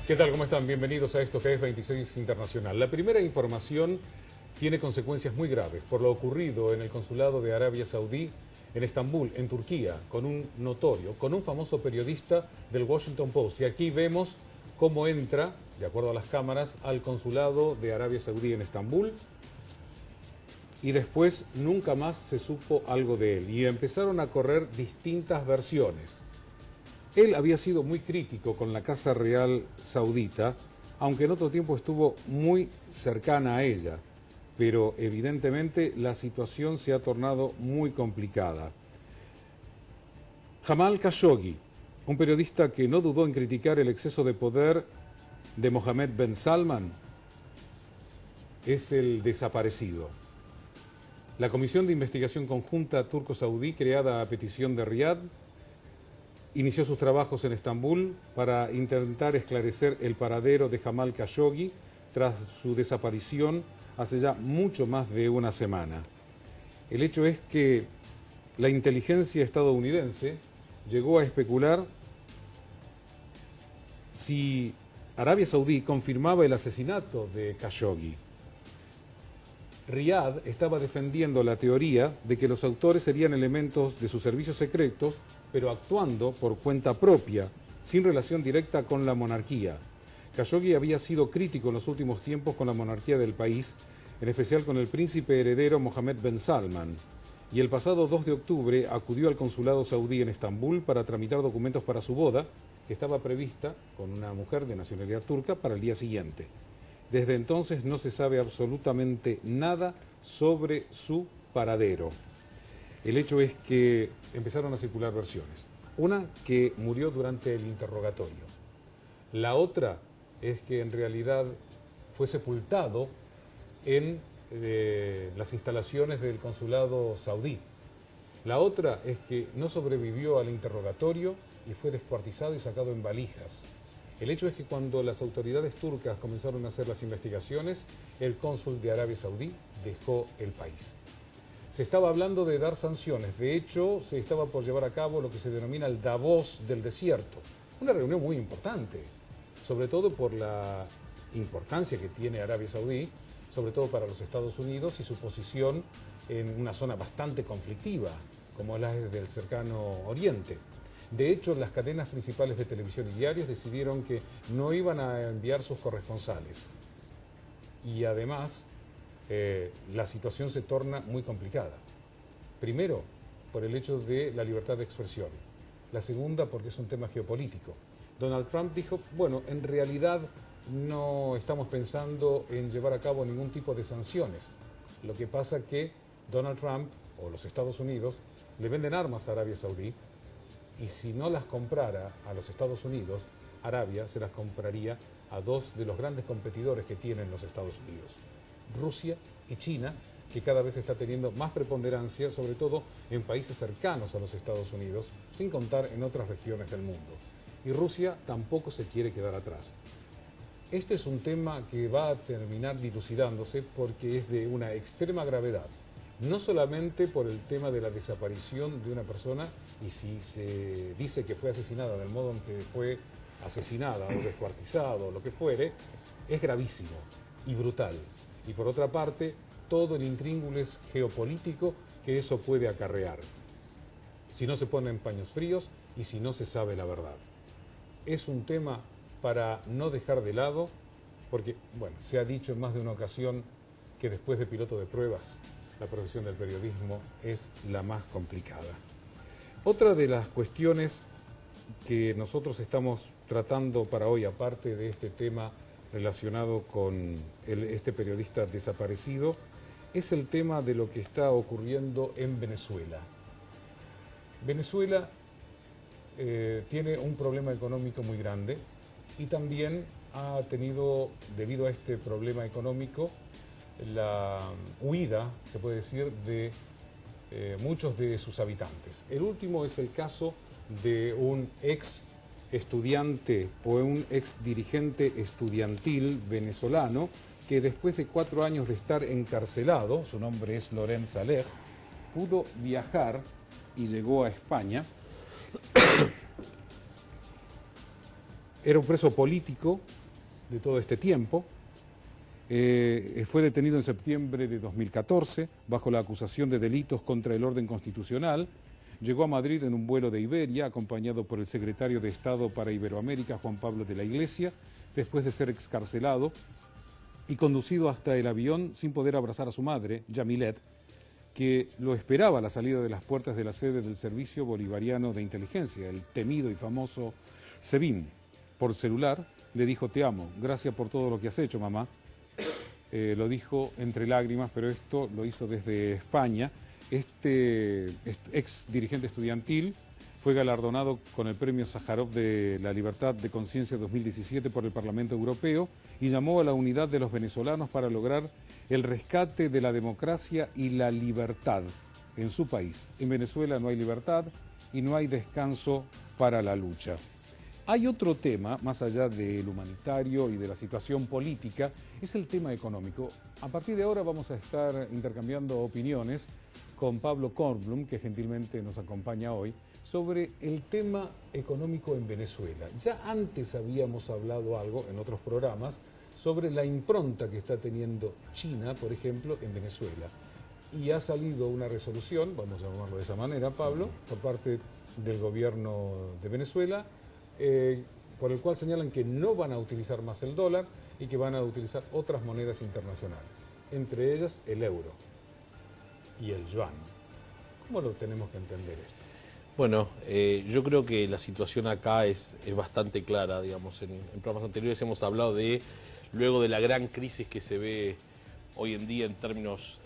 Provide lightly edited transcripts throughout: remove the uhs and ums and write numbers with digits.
¿Qué tal? ¿Cómo están? Bienvenidos a esto que es 26 Internacional. La primera información tiene consecuencias muy graves por lo ocurrido en el consulado de Arabia Saudí en Estambul, en Turquía, con un famoso periodista del Washington Post. Y aquí vemos cómo entra, de acuerdo a las cámaras, al consulado de Arabia Saudí en Estambul. Y después nunca más se supo algo de él. Y empezaron a correr distintas versiones. Él había sido muy crítico con la Casa Real Saudita, aunque en otro tiempo estuvo muy cercana a ella. Pero evidentemente la situación se ha tornado muy complicada. Jamal Khashoggi, un periodista que no dudó en criticar el exceso de poder de Mohammed bin Salman, es el desaparecido. La Comisión de Investigación Conjunta Turco-Saudí, creada a petición de Riad, inició sus trabajos en Estambul para intentar esclarecer el paradero de Jamal Khashoggi tras su desaparición hace ya mucho más de una semana. El hecho es que la inteligencia estadounidense llegó a especular si Arabia Saudí confirmaba el asesinato de Khashoggi. Riad estaba defendiendo la teoría de que los autores serían elementos de sus servicios secretos, pero actuando por cuenta propia, sin relación directa con la monarquía. Khashoggi había sido crítico en los últimos tiempos con la monarquía del país, en especial con el príncipe heredero Mohammed bin Salman, y el pasado 2 de octubre acudió al consulado saudí en Estambul para tramitar documentos para su boda, que estaba prevista con una mujer de nacionalidad turca para el día siguiente. Desde entonces no se sabe absolutamente nada sobre su paradero. El hecho es que empezaron a circular versiones. Una, que murió durante el interrogatorio. La otra es que en realidad fue sepultado en las instalaciones del consulado saudí. La otra es que no sobrevivió al interrogatorio y fue descuartizado y sacado en valijas. El hecho es que cuando las autoridades turcas comenzaron a hacer las investigaciones, el cónsul de Arabia Saudí dejó el país. Se estaba hablando de dar sanciones. De hecho, se estaba por llevar a cabo lo que se denomina el Davos del desierto. Una reunión muy importante, sobre todo por la importancia que tiene Arabia Saudí, sobre todo para los Estados Unidos y su posición en una zona bastante conflictiva, como la del cercano Oriente. De hecho, las cadenas principales de televisión y diarios decidieron que no iban a enviar sus corresponsales. Y además, la situación se torna muy complicada. Primero, por el hecho de la libertad de expresión. La segunda, porque es un tema geopolítico. Donald Trump dijo, bueno, en realidad no estamos pensando en llevar a cabo ningún tipo de sanciones. Lo que pasa que Donald Trump o los Estados Unidos le venden armas a Arabia Saudí, y si no las comprara a los Estados Unidos, Arabia se las compraría a dos de los grandes competidores que tienen los Estados Unidos, Rusia y China, que cada vez está teniendo más preponderancia, sobre todo en países cercanos a los Estados Unidos, sin contar en otras regiones del mundo. Y Rusia tampoco se quiere quedar atrás. Este es un tema que va a terminar dilucidándose porque es de una extrema gravedad. No solamente por el tema de la desaparición de una persona, y si se dice que fue asesinada del modo en que fue asesinada o descuartizado o lo que fuere, es gravísimo y brutal. Y por otra parte, todo el intríngulis geopolítico que eso puede acarrear, si no se ponen paños fríos y si no se sabe la verdad. Es un tema para no dejar de lado, porque, bueno, se ha dicho en más de una ocasión que después de piloto de pruebas, la profesión del periodismo es la más complicada. Otra de las cuestiones que nosotros estamos tratando para hoy, aparte de este tema relacionado con este periodista desaparecido, es el tema de lo que está ocurriendo en Venezuela. Venezuela tiene un problema económico muy grande y también ha tenido, debido a este problema económico, la huida, se puede decir, de muchos de sus habitantes. El último es el caso de un ex estudiante o un ex dirigente estudiantil venezolano que después de 4 años de estar encarcelado, su nombre es Loren Saleh, pudo viajar y llegó a España era un preso político de todo este tiempo. Fue detenido en septiembre de 2014 bajo la acusación de delitos contra el orden constitucional. Llegó a Madrid en un vuelo de Iberia, acompañado por el secretario de Estado para Iberoamérica, Juan Pablo de la Iglesia, después de ser excarcelado y conducido hasta el avión sin poder abrazar a su madre, Yamilet, que lo esperaba a la salida de las puertas de la sede del Servicio Bolivariano de Inteligencia, el temido y famoso SEBIN. Por celular le dijo: te amo, gracias por todo lo que has hecho, mamá. Lo dijo entre lágrimas, pero esto lo hizo desde España. Este ex dirigente estudiantil fue galardonado con el Premio Sájarov de la Libertad de Conciencia 2017 por el Parlamento Europeo y llamó a la unidad de los venezolanos para lograr el rescate de la democracia y la libertad en su país. En Venezuela no hay libertad y no hay descanso para la lucha. Hay otro tema, más allá del humanitario y de la situación política, es el tema económico. A partir de ahora vamos a estar intercambiando opiniones con Pablo Kornblum, que gentilmente nos acompaña hoy, sobre el tema económico en Venezuela. Ya antes habíamos hablado algo en otros programas sobre la impronta que está teniendo China, por ejemplo, en Venezuela. Y ha salido una resolución, vamos a llamarlo de esa manera, Pablo, por parte del gobierno de Venezuela, por el cual señalan que no van a utilizar más el dólar y que van a utilizar otras monedas internacionales, entre ellas el euro y el yuan. ¿Cómo lo tenemos que entender esto? Bueno, yo creo que la situación acá es bastante clara, digamos. En programas anteriores hemos hablado de, luego de la gran crisis que se ve hoy en día en términos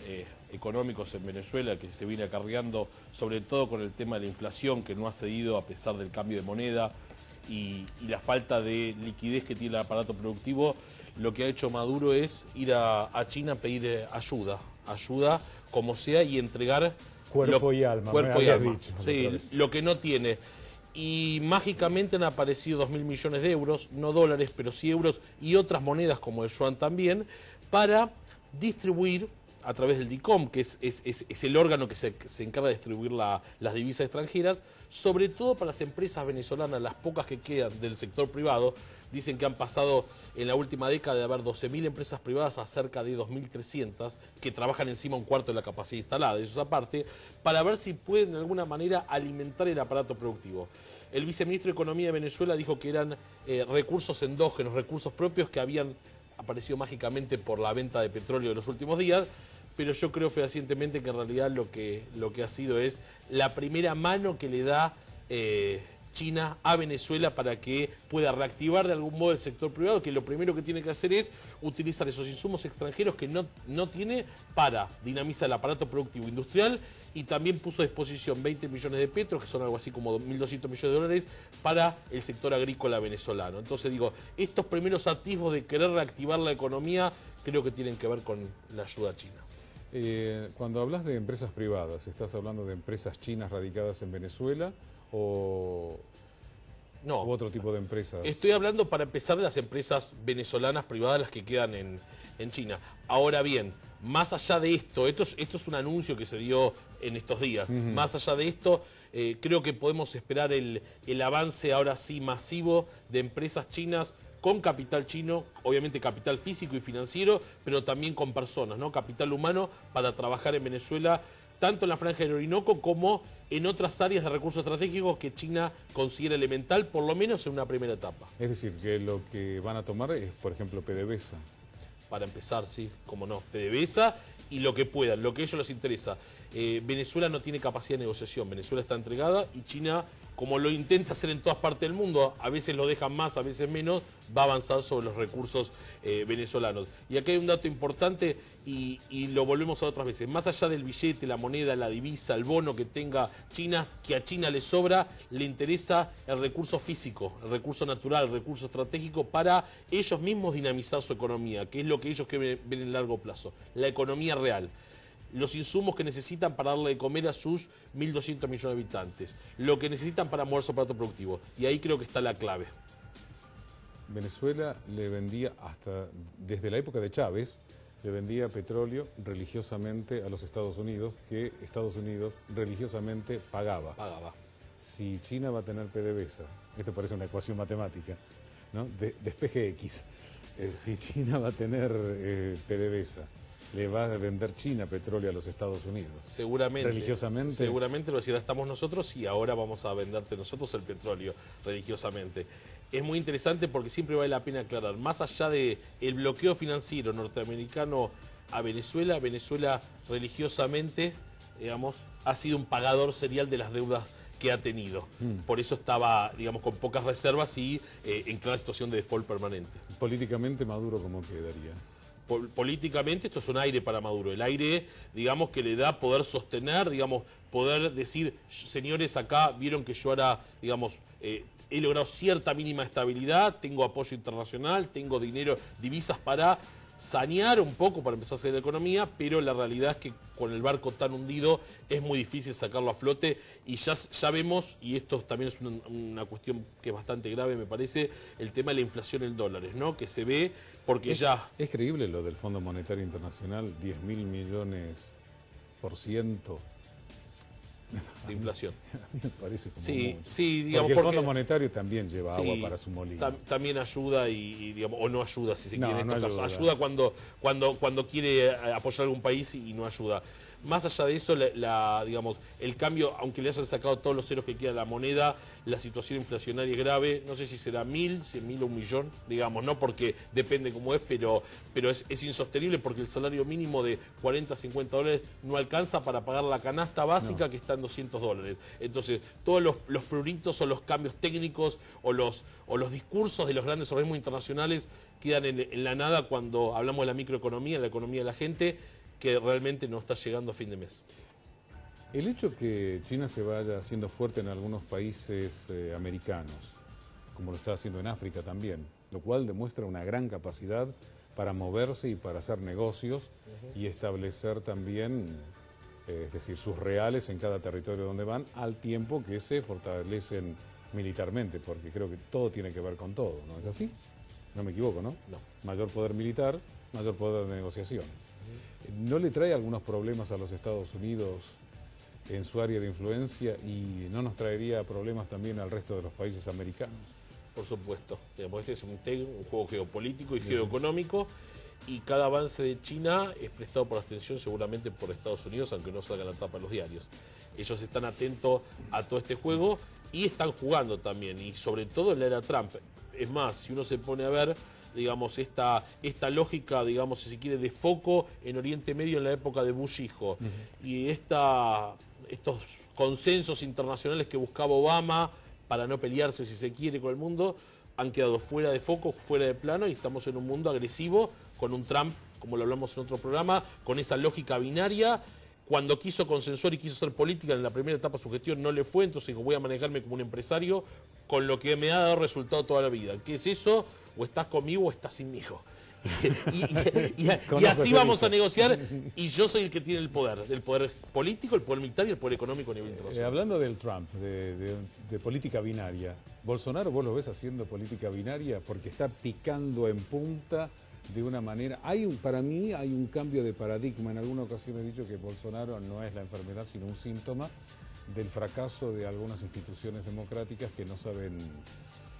económicos en Venezuela, que se viene acarreando, sobre todo con el tema de la inflación, que no ha cedido a pesar del cambio de moneda, y la falta de liquidez que tiene el aparato productivo. Lo que ha hecho Maduro es ir a China a pedir ayuda como sea, y entregar cuerpo y alma, dicho, sí, lo que no tiene. Y mágicamente han aparecido 2.000 millones de euros, no dólares, pero sí euros y otras monedas como el yuan también, para distribuir a través del DICOM, que es el órgano que se encarga de distribuir las divisas extranjeras, sobre todo para las empresas venezolanas, las pocas que quedan del sector privado. Dicen que han pasado en la última década de haber 12.000 empresas privadas a cerca de 2.300 que trabajan encima un cuarto de la capacidad instalada, eso es aparte, para ver si pueden de alguna manera alimentar el aparato productivo. El viceministro de Economía de Venezuela dijo que eran recursos endógenos, recursos propios que habían aparecido mágicamente por la venta de petróleo de los últimos días, pero yo creo fehacientemente que en realidad lo que ha sido es la primera mano que le da China a Venezuela para que pueda reactivar de algún modo el sector privado, que lo primero que tiene que hacer es utilizar esos insumos extranjeros que no tiene para dinamizar el aparato productivo industrial, y también puso a disposición 20 millones de petros, que son algo así como 1.200 millones de dólares, para el sector agrícola venezolano. Entonces digo, estos primeros atisbos de querer reactivar la economía creo que tienen que ver con la ayuda china. Cuando hablas de empresas privadas, ¿estás hablando de empresas chinas radicadas en Venezuela o no, u otro tipo de empresas? Estoy hablando, para empezar, de las empresas venezolanas privadas, las que quedan en China. Ahora bien, más allá de esto es un anuncio que se dio en estos días. Más allá de esto, creo que podemos esperar el avance ahora sí masivo de empresas chinas con capital chino, obviamente capital físico y financiero, pero también con personas, ¿no? Capital humano para trabajar en Venezuela, tanto en la Franja del Orinoco como en otras áreas de recursos estratégicos que China considera elemental, por lo menos en una primera etapa. Es decir, que lo que van a tomar es, por ejemplo, PDVSA. Para empezar, sí, como no, PDVSA y lo que puedan, lo que a ellos les interesa. Venezuela no tiene capacidad de negociación, Venezuela está entregada, y China, como lo intenta hacer en todas partes del mundo, a veces lo dejan más, a veces menos, va a avanzar sobre los recursos venezolanos. Y aquí hay un dato importante, y lo volvemos a otras veces. Más allá del billete, la moneda, la divisa, el bono que tenga China, que a China le sobra, le interesa el recurso físico, el recurso natural, el recurso estratégico, para ellos mismos dinamizar su economía, que es lo que ellos ven en el largo plazo, la economía real. Los insumos que necesitan para darle de comer a sus 1.200 millones de habitantes, lo que necesitan para mover su aparato productivo. Y ahí creo que está la clave. Venezuela le vendía desde la época de Chávez, le vendía petróleo religiosamente a los Estados Unidos, que Estados Unidos religiosamente pagaba. Pagaba. Si China va a tener PDVSA, esto parece una ecuación matemática, ¿no? Despeje X. Si China va a tener PDVSA, le va a vender China petróleo a los Estados Unidos. Seguramente. Religiosamente. Seguramente lo decirá, estamos nosotros y ahora vamos a venderte nosotros el petróleo religiosamente. Es muy interesante porque siempre vale la pena aclarar, más allá del bloqueo financiero norteamericano a Venezuela, Venezuela religiosamente, digamos, ha sido un pagador serial de las deudas que ha tenido. Por eso estaba, digamos, con pocas reservas y en clara situación de default permanente. Políticamente, Maduro, ¿cómo quedaría? Políticamente esto es un aire para Maduro, el aire, digamos, que le da poder sostener, digamos, poder decir, señores, acá vieron que yo ahora, digamos, he logrado cierta mínima estabilidad, tengo apoyo internacional, tengo dinero, divisas para sanear un poco, para empezar a hacer la economía, pero la realidad es que con el barco tan hundido es muy difícil sacarlo a flote y ya vemos, y esto también es una cuestión que es bastante grave, me parece, el tema de la inflación en dólares, ¿no? Que se ve porque ya... Es creíble lo del Fondo Monetario Internacional, 10.000 millones % de inflación. A mí me parece como sí, mucho. sí, digamos, porque el Fondo Monetario también lleva agua para su molino. También ayuda y, digamos, o no ayuda si se quiere en no estos ayuda. casos. Ayuda cuando quiere apoyar a algún país y no ayuda. Más allá de eso, digamos, el cambio, aunque le hayan sacado todos los ceros que queda a la moneda, la situación inflacionaria es grave. No sé si será 1.000, 100.000 o 1.000.000, digamos, ¿no? Porque depende cómo es, pero es insostenible porque el salario mínimo de 40, 50 dólares no alcanza para pagar la canasta básica que está en 200 dólares. Entonces, todos los pruritos o los cambios técnicos o los discursos de los grandes organismos internacionales quedan en la nada cuando hablamos de la microeconomía, de la economía de la gente, que realmente no está llegando a fin de mes. El hecho que China se vaya haciendo fuerte en algunos países americanos, como lo está haciendo en África también, lo cual demuestra una gran capacidad para moverse y para hacer negocios y establecer también, es decir, sus reales en cada territorio donde van, al tiempo que se fortalecen militarmente, porque creo que todo tiene que ver con todo, ¿no es así? No me equivoco, ¿no? No. Mayor poder militar, mayor poder de negociación. ¿No le trae algunos problemas a los Estados Unidos en su área de influencia y no nos traería problemas también al resto de los países americanos? Por supuesto. Este es un juego geopolítico y geoeconómico y cada avance de China es prestado por atención seguramente por Estados Unidos, aunque no salga la tapa en los diarios. Ellos están atentos a todo este juego y están jugando también, y sobre todo en la era Trump. Es más, si uno se pone a ver, digamos, esta lógica, digamos, si se quiere, de foco en Oriente Medio en la época de Bush hijo, y estos consensos internacionales que buscaba Obama para no pelearse, si se quiere, con el mundo, han quedado fuera de foco, fuera de plano, y estamos en un mundo agresivo con un Trump, como lo hablamos en otro programa, con esa lógica binaria. Cuando quiso consensuar y quiso hacer política en la primera etapa de su gestión no le fue, entonces dijo, voy a manejarme como un empresario con lo que me ha dado resultado toda la vida. ¿Qué es eso? O estás conmigo o estás sinmigo. Y así vamos a negociar, y yo soy el que tiene el poder político, el poder militar y el poder económico a nivel internacional. Hablando del Trump, de política binaria, ¿Bolsonaro vos lo ves haciendo política binaria? Porque está picando en punta de una manera... Para mí hay un cambio de paradigma. En alguna ocasión he dicho que Bolsonaro no es la enfermedad, sino un síntoma del fracaso de algunas instituciones democráticas que no saben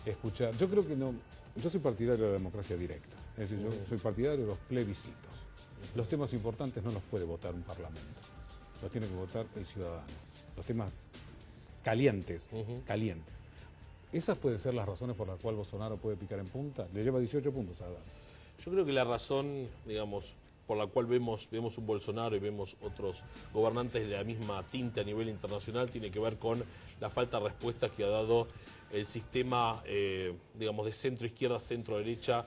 escuchar. Yo creo que no... Yo soy partidario de la democracia directa. Es decir, yo soy partidario de los plebiscitos. Los temas importantes no los puede votar un parlamento. Los tiene que votar el ciudadano. Los temas calientes, calientes. ¿Esas pueden ser las razones por las cuales Bolsonaro puede picar en punta? Le lleva 18 puntos a dar. Yo creo que la razón, digamos, por la cual vemos un Bolsonaro y vemos otros gobernantes de la misma tinta a nivel internacional tiene que ver con la falta de respuesta que ha dado el sistema, digamos, de centro-izquierda, centro-derecha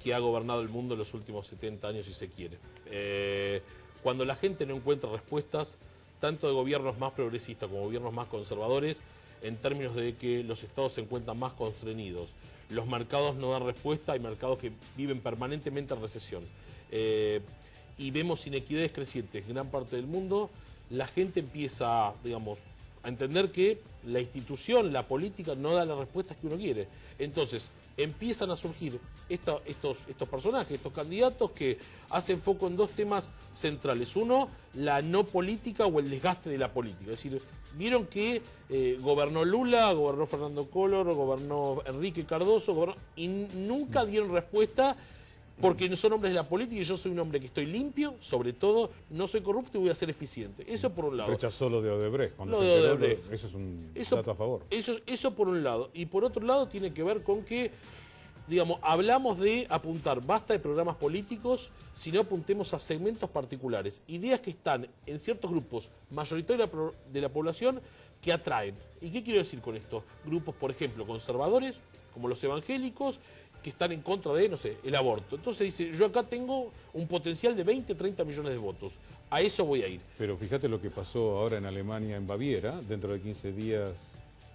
que ha gobernado el mundo en los últimos 70 años, si se quiere. Cuando la gente no encuentra respuestas, tanto de gobiernos más progresistas como gobiernos más conservadores, en términos de que los estados se encuentran más constreñidos, los mercados no dan respuesta, hay mercados que viven permanentemente en recesión. Y vemos inequidades crecientes en gran parte del mundo, la gente empieza, digamos, a entender que la institución, la política, no da las respuestas que uno quiere. Entonces, empiezan a surgir estos personajes, estos candidatos que hacen foco en dos temas centrales. Uno, la no política o el desgaste de la política. Es decir, vieron que gobernó Lula, gobernó Fernando Collor, gobernó Enrique Cardoso, y nunca dieron respuesta porque no son hombres de la política y yo soy un hombre que estoy limpio, sobre todo, no soy corrupto y voy a ser eficiente. Eso por un lado. Rechazó lo de Odebrecht. Lo de Odebrecht. Eso es un dato a favor. Eso por un lado. Y por otro lado tiene que ver con que, digamos, hablamos de apuntar, basta de programas políticos, sino apuntemos a segmentos particulares. Ideas que están en ciertos grupos mayoritarios de la población que atraen. ¿Y qué quiero decir con esto? Grupos, por ejemplo, conservadores, como los evangélicos, que están en contra de, no sé, el aborto. Entonces dice, yo acá tengo un potencial de 20, 30 millones de votos. A eso voy a ir. Pero fíjate lo que pasó ahora en Alemania, en Baviera. Dentro de 15 días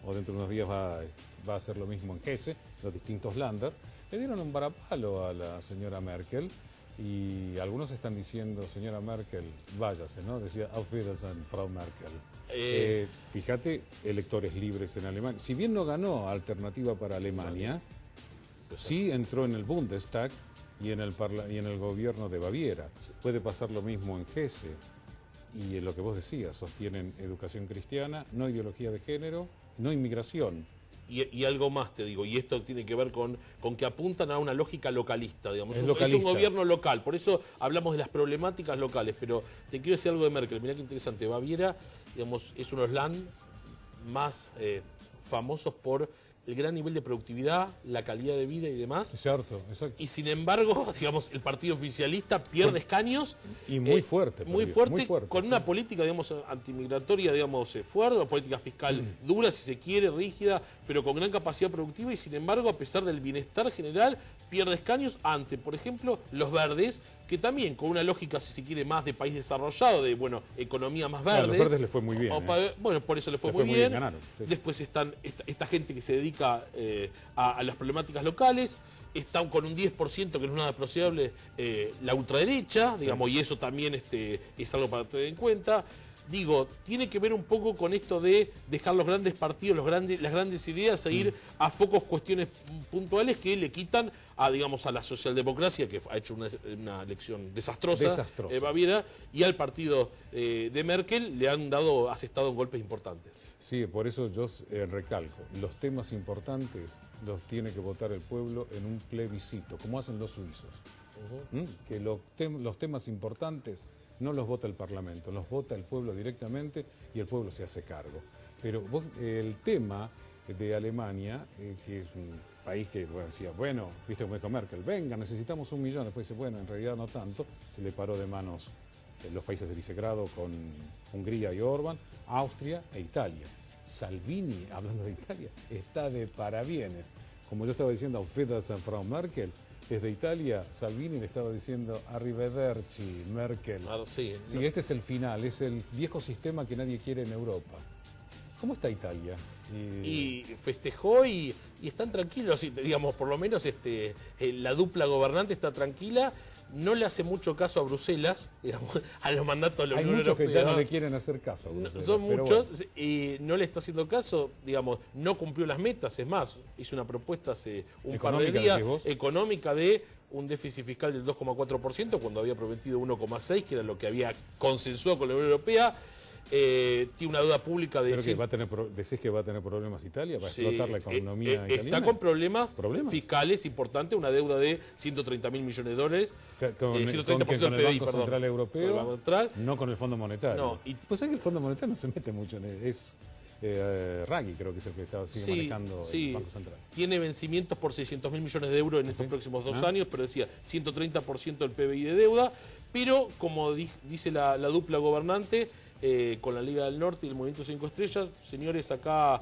o dentro de unos días va a ser lo mismo en Hesse, los distintos Länder. Le dieron un varapalo a la señora Merkel y algunos están diciendo, señora Merkel, váyase, ¿no? Decía, Auf Wiedersehen, Frau Merkel. Fíjate, electores libres en Alemania. Si bien no ganó Alternativa para Alemania, sí entró en el Bundestag y en el gobierno de Baviera. Puede pasar lo mismo en Hesse. Y en lo que vos decías, sostienen educación cristiana, no ideología de género, no inmigración. Y algo más te digo, y esto tiene que ver con que apuntan a una lógica localista, digamos. Es localista. Un gobierno local, por eso hablamos de las problemáticas locales. Pero te quiero decir algo de Merkel, mirá qué interesante. Baviera, digamos, es uno de los land más famosos por el gran nivel de productividad, la calidad de vida y demás. Exacto, exacto. Y sin embargo, digamos, el partido oficialista pierde escaños. Y muy fuerte. Muy fuerte, con una política, digamos, antimigratoria, digamos, fuerte, una política fiscal dura, si se quiere, rígida, pero con gran capacidad productiva y sin embargo, a pesar del bienestar general, pierde escaños ante, por ejemplo, los verdes, que también con una lógica, si se quiere, más de país desarrollado, de, bueno, economía más verde. A los verdes les fue muy bien. Bueno, por eso les fue muy bien. Ganaron, sí. Después están esta gente que se dedica a las problemáticas locales. Están con un 10%, que no es nada apreciable, la ultraderecha, digamos, y eso también es algo para tener en cuenta. Digo, tiene que ver un poco con esto de dejar los grandes partidos, las grandes ideas, e ir a focos, cuestiones puntuales que le quitan a, digamos, a la socialdemocracia, que ha hecho una elección desastrosa. Baviera, y al partido de Merkel le han dado asestado en golpes importantes. Sí, por eso yo recalco, los temas importantes los tiene que votar el pueblo en un plebiscito, como hacen los suizos. Que los temas importantes no los vota el Parlamento, los vota el pueblo directamente y el pueblo se hace cargo. Pero el tema de Alemania, que es un país que decía, bueno, viste como dijo Merkel, venga, necesitamos 1 millón, después dice, bueno, en realidad no tanto, se le paró de manos los países de Visegrado con Hungría y Orbán, Austria e Italia. Salvini, hablando de Italia, está de parabienes. Como yo estaba diciendo a Wiedersehen, Frau Merkel, desde Italia, Salvini le estaba diciendo arrivederci, Merkel. Claro, sí, este es el final, es el viejo sistema que nadie quiere en Europa. ¿Cómo está Italia? Y festejó y están tranquilos, digamos, por lo menos la dupla gobernante está tranquila. No le hace mucho caso a Bruselas, digamos, a los mandatos de la Unión Europea. Hay muchos que ya no le quieren hacer caso a Bruselas. Son muchos, bueno. Y no le está haciendo caso, digamos, no cumplió las metas. Es más, hizo una propuesta hace un par de días económica de un déficit fiscal del 2,4% cuando había prometido 1,6%, que era lo que había consensuado con la Unión Europea. Tiene una deuda pública de... ¿Pero decís que va a tener problemas Italia? ¿Va a explotar la economía italiana? Está con problemas fiscales importantes, una deuda de 130.000 millones de dólares. Con 130% del PBI, el Banco Central Europeo, Banco Central. No con el Fondo Monetario. No, pues es que el Fondo Monetario no se mete mucho en es Draghi, creo que es el que sigue manejando el Banco Central. Tiene vencimientos por 600.000 millones de euros en estos próximos 2 años, pero decía 130% del PBI de deuda. Pero, como dice la dupla gobernante, con la Liga del Norte y el Movimiento 5 Estrellas, señores, acá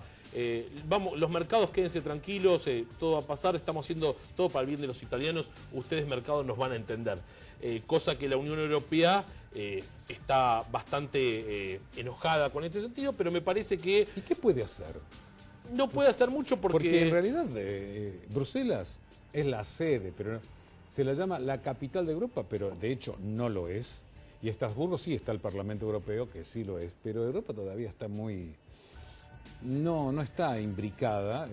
vamos, los mercados quédense tranquilos, todo va a pasar, estamos haciendo todo para el bien de los italianos, ustedes mercados nos van a entender. Cosa que la Unión Europea está bastante enojada con este sentido, pero me parece que... ¿Y qué puede hacer? No puede hacer mucho porque en realidad Bruselas es la sede, pero se la llama la capital de Europa, pero de hecho no lo es. Y Estrasburgo sí está el Parlamento Europeo, que sí lo es, pero Europa todavía está muy no está imbricada.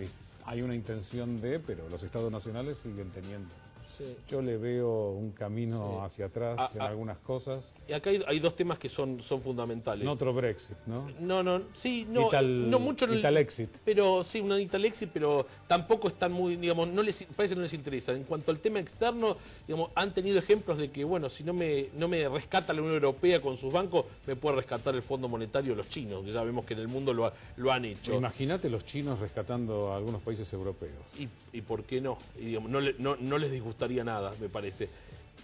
Hay una intención de, pero los estados nacionales siguen teniendo. Sí. Yo le veo un camino hacia atrás en algunas cosas. Y acá hay dos temas que son fundamentales. No otro Brexit, ¿no? No mucho. Italexit. Pero sí, una Italexit, pero tampoco están muy, digamos, parece que no les interesa. En cuanto al tema externo, digamos, han tenido ejemplos de que, bueno, si no me rescata la Unión Europea con sus bancos, me puede rescatar el Fondo Monetario los chinos, que ya vemos que en el mundo lo han hecho. Imagínate los chinos rescatando a algunos países europeos. ¿Y por qué no? Y, digamos, no les disgustaría nada, me parece.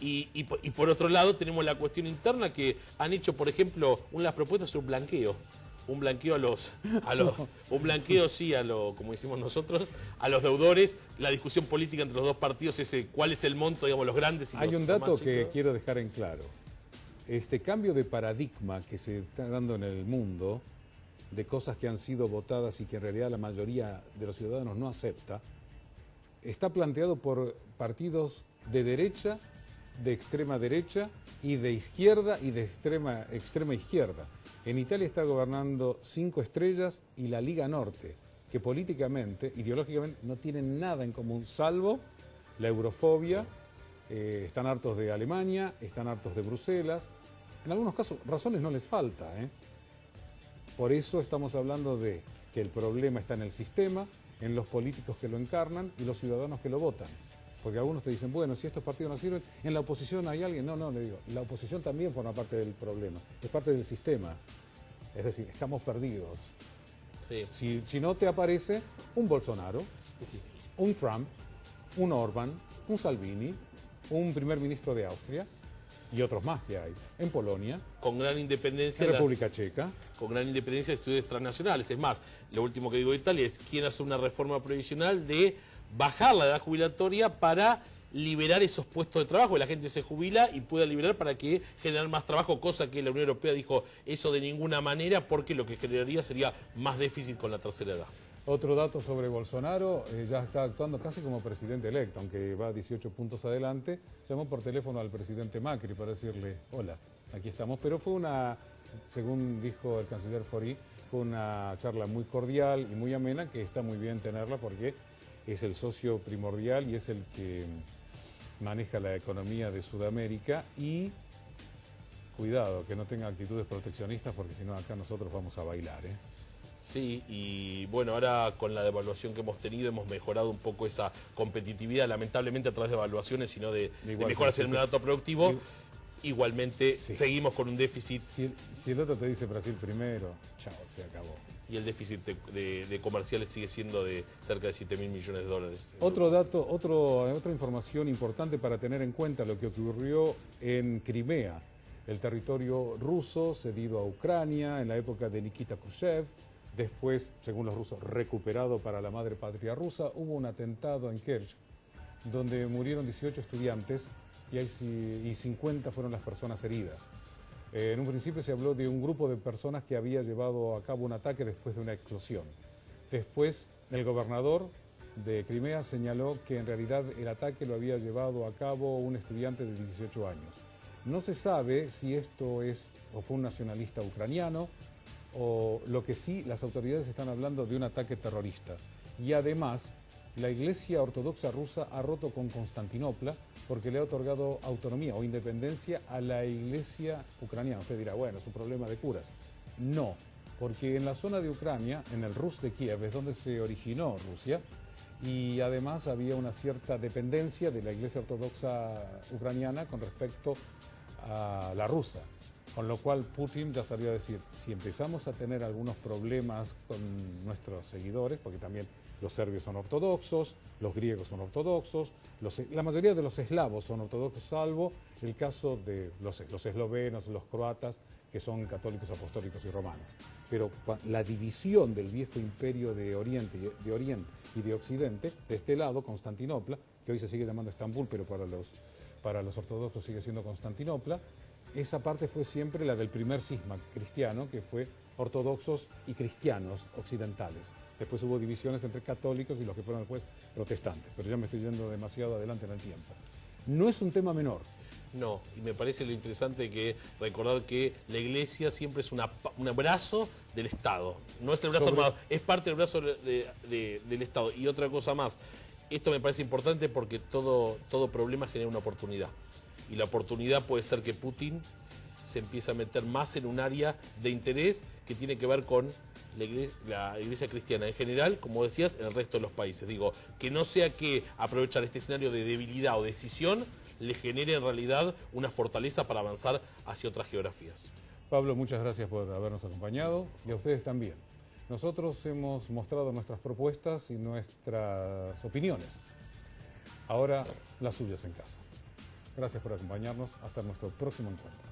Y por otro lado tenemos la cuestión interna que han hecho, por ejemplo, unas propuestas sobre un blanqueo. Un blanqueo un blanqueo sí como decimos nosotros, a los deudores. La discusión política entre los dos partidos es cuál es el monto, digamos, los grandes y Hay los un dato más que chicos. quiero dejar en claro. Este cambio de paradigma que se está dando en el mundo, de cosas que han sido votadas y que en realidad la mayoría de los ciudadanos no acepta, está planteado por partidos de derecha, de extrema derecha y de izquierda y de extrema izquierda. En Italia está gobernando 5 estrellas y la Liga Norte, que políticamente, ideológicamente, no tienen nada en común, salvo la eurofobia. Están hartos de Alemania, están hartos de Bruselas. En algunos casos, razones no les falta, ¿eh? Por eso estamos hablando de que el problema está en el sistema, en los políticos que lo encarnan y los ciudadanos que lo votan. Porque algunos te dicen, bueno, si estos partidos no sirven, en la oposición hay alguien. No, le digo, la oposición también forma parte del problema, es parte del sistema. Es decir, estamos perdidos. Sí. Si no te aparece un Bolsonaro, un Trump, un Orbán, un Salvini, un primer ministro de Austria y otros más que hay, en Polonia, Con gran independencia. en República Checa. Con gran independencia de estudios transnacionales. Es más, lo último que digo de Italia es quieren hacer una reforma previsional de bajar la edad jubilatoria para liberar esos puestos de trabajo, que la gente se jubila y pueda liberar para que generar más trabajo, cosa que la Unión Europea dijo eso de ninguna manera porque lo que generaría sería más déficit con la tercera edad. Otro dato sobre Bolsonaro, ya está actuando casi como presidente electo, aunque va 18 puntos adelante. Llamó por teléfono al presidente Macri para decirle, hola, aquí estamos. Pero fue según dijo el canciller Fori, fue una charla muy cordial y muy amena, que está muy bien tenerla porque es el socio primordial y es el que maneja la economía de Sudamérica. Y cuidado, que no tenga actitudes proteccionistas porque si no acá nosotros vamos a bailar, ¿eh? Sí, y bueno, ahora con la devaluación que hemos tenido hemos mejorado un poco esa competitividad, lamentablemente a través de evaluaciones, sino de mejoras en el dato productivo. Igualmente seguimos con un déficit. Si el otro te dice Brasil primero, chao, se acabó. Y el déficit de comerciales sigue siendo de cerca de 7.000 millones de dólares. Otro dato, otra información importante para tener en cuenta, lo que ocurrió en Crimea, el territorio ruso cedido a Ucrania en la época de Nikita Khrushchev. Después, según los rusos, recuperado para la madre patria rusa. Hubo un atentado en Kerch, donde murieron 18 estudiantes y 50 fueron las personas heridas. En un principio se habló de un grupo de personas que había llevado a cabo un ataque después de una explosión. Después, el gobernador de Crimea señaló que en realidad el ataque lo había llevado a cabo un estudiante de 18 años. No se sabe si esto fue un nacionalista ucraniano, o lo que sí, las autoridades están hablando de un ataque terrorista. Y además, la Iglesia Ortodoxa rusa ha roto con Constantinopla porque le ha otorgado autonomía o independencia a la Iglesia ucraniana. Usted dirá, bueno, es un problema de curas. No, porque en la zona de Ucrania, en el Rus de Kiev, es donde se originó Rusia, y además había una cierta dependencia de la Iglesia Ortodoxa ucraniana con respecto a la rusa. Con lo cual Putin ya sabía decir, si empezamos a tener algunos problemas con nuestros seguidores, porque también los serbios son ortodoxos, los griegos son ortodoxos, la mayoría de los eslavos son ortodoxos, salvo el caso de los eslovenos, los croatas, que son católicos apostólicos y romanos. Pero la división del viejo imperio de Oriente y de Occidente, de este lado, Constantinopla, que hoy se sigue llamando Estambul, pero para los ortodoxos sigue siendo Constantinopla. Esa parte fue siempre la del primer cisma cristiano, que fue ortodoxos y cristianos occidentales. Después hubo divisiones entre católicos y los que fueron después protestantes, pero ya me estoy yendo demasiado adelante en el tiempo. No es un tema menor. No, y me parece lo interesante que recordar que la Iglesia siempre es un brazo del Estado. No es el brazo armado, es parte del brazo del Estado. Y otra cosa más, esto me parece importante porque todo problema genera una oportunidad. Y la oportunidad puede ser que Putin se empiece a meter más en un área de interés que tiene que ver con la iglesia cristiana en general, como decías, en el resto de los países. Digo, que no sea que aprovechar este escenario de debilidad o decisión le genere en realidad una fortaleza para avanzar hacia otras geografías. Pablo, muchas gracias por habernos acompañado y a ustedes también. Nosotros hemos mostrado nuestras propuestas y nuestras opiniones. Ahora, las suyas en casa. Gracias por acompañarnos. Hasta nuestro próximo encuentro.